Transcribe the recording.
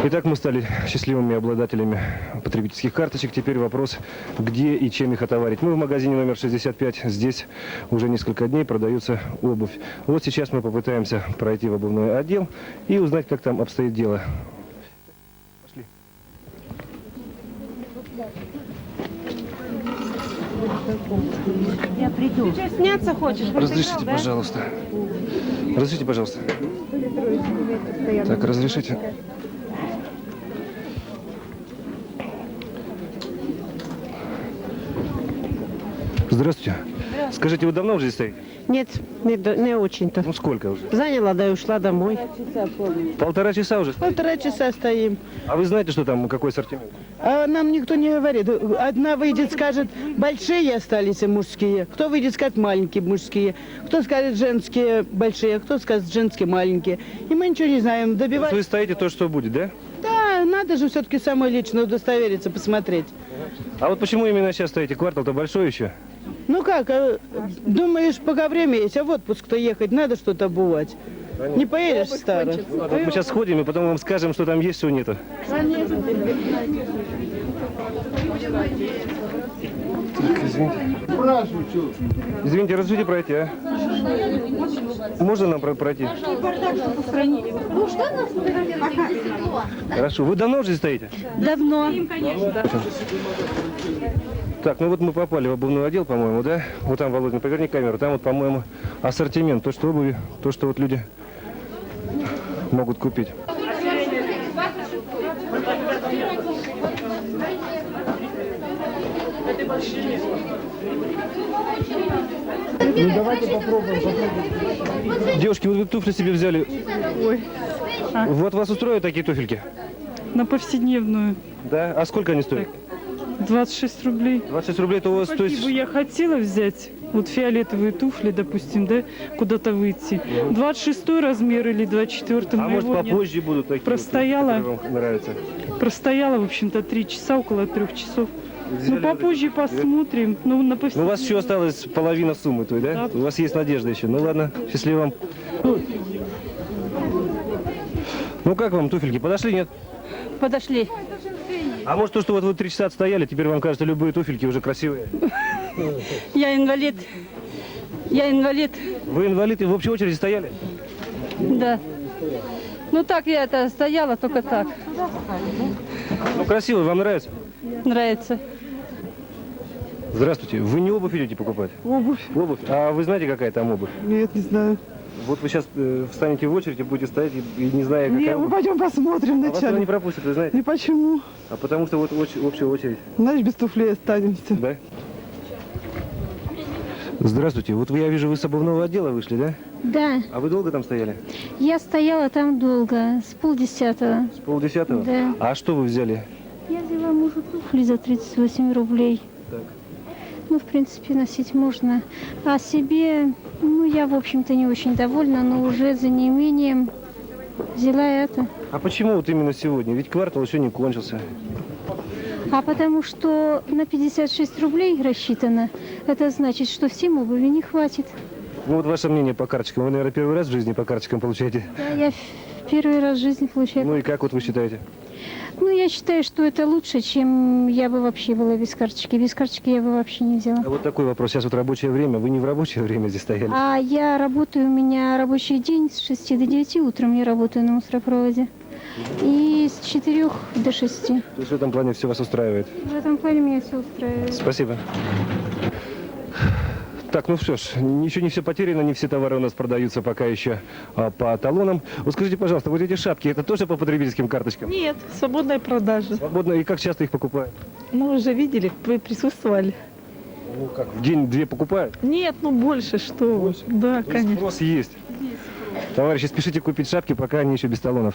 Итак, мы стали счастливыми обладателями потребительских карточек. Теперь вопрос, где и чем их отоварить. Мы в магазине номер 65. Здесь уже несколько дней продается обувь. Вот сейчас мы попытаемся пройти в обувной отдел и узнать, как там обстоит дело. Пошли. Я приду. Ты что, сняться хочешь? Разрешите, пожалуйста. Разрешите, пожалуйста. Так, разрешите. Здравствуйте. Скажите, вы давно уже здесь стоите? Нет, не очень-то. Ну, сколько уже? Заняла, да и ушла домой. Полтора часа уже? Полтора часа стоим. А вы знаете, что там, какой ассортимент? А нам никто не говорит. Одна выйдет, скажет, большие остались мужские. Кто выйдет, скажет, маленькие мужские. Кто скажет, женские большие. Кто скажет, женские маленькие. И мы ничего не знаем. Добивать... Вы стоите то, что будет, да? Да, надо же все-таки самой лично удостовериться, посмотреть. А вот почему именно сейчас стоите? Квартал-то большой еще. Ну как, думаешь, пока время есть, а в отпуск-то ехать надо что-то обувать. Не поедешь старо. Вот мы сейчас сходим и потом вам скажем, что там есть, что нету. Так, извините. Извините, разрешите пройти, а? Можно нам пройти? Хорошо. Вы давно уже здесь стоите? Давно. Так, ну вот мы попали в обувной отдел, по-моему, да? Вот там, Володя, поверни камеру. Там вот, по-моему, ассортимент. То, что обуви, то, что вот люди могут купить. Ну давайте попробуем. Девушки, вот вы туфли себе взяли. Ой. Вот вас устроят такие туфельки? На повседневную. Да? А сколько они стоят? 26 рублей. 26 рублей, то у вас, то Какие есть... бы я хотела взять, вот фиолетовые туфли, допустим, да, куда-то выйти. 26 размер или 24, А может попозже будут такие, Простояла. вот, которые вам нравятся? Простояла, в общем-то, 3 часа, около 3 часов. Взяли Ну, попозже вот эти, посмотрим. Ну, на Ну, у повседневную. вас еще осталась половина суммы той, да? Да. У вас есть надежда еще. Ну, ладно, счастливо вам. Ну, как вам туфельки? Подошли, нет? Подошли. А может, то, что вот вы 3 часа отстояли, теперь вам кажется, любые туфельки уже красивые? Я инвалид. Я инвалид, Вы инвалид и в общей очереди стояли? да. Ну, так я это стояла, только так. Ну, красивые, вам нравится? Нравится. Здравствуйте. Вы не обувь идете покупать? Обувь? Обувь? А вы знаете, какая там обувь? Нет, не знаю. Вот вы сейчас встанете в очередь и будете стоять, и не зная, какая Нет, мы обувь. пойдем посмотрим А вас туда вначале. не пропустят, вы знаете? И почему? А потому что вот общая очередь. Значит, без туфлей останемся. Да? Здравствуйте. Вот я вижу, вы с обувного отдела вышли, да? Да, А вы долго там стояли? я стояла там долго, с 9:30. С 9:30? Да. А что вы взяли? Я взяла мужу туфли за 38 рублей. Так. Ну, в принципе, носить можно. А себе, ну, я, в общем-то, не очень довольна, но уже за неимением взяла это. А почему вот именно сегодня? Ведь квартал еще не кончился. А потому что на 56 рублей рассчитано, это значит, что всем обуви не хватит. Ну вот ваше мнение по карточкам. Вы, наверное, первый раз в жизни по карточкам получаете? Да, я первый раз в жизни получаю. Ну и как вот вы считаете? Ну, я считаю, что это лучше, чем я бы вообще была без карточки. Без карточки я бы вообще не взяла. А вот такой вопрос. Сейчас вот рабочее время. Вы не в рабочее время здесь стояли? А я работаю, у меня рабочий день с 6 до 9 утром, я работаю на мусоропроводе. И с 4 до 6. То есть в этом плане все вас устраивает? В этом плане меня все устраивает. Спасибо. Так, ну что ж, ничего не все потеряно, не все товары у нас продаются пока еще по талонам. Вот скажите, пожалуйста, вот эти шапки, это тоже по потребительским карточкам? Нет, свободная продажа. Свободно, и как часто их покупают? Ну, уже видели, вы присутствовали. Ну как, в день 2 покупают? Нет, ну больше, что вы. Да, То есть конечно. спрос есть. Товарищи, спешите купить шапки, пока они еще без талонов.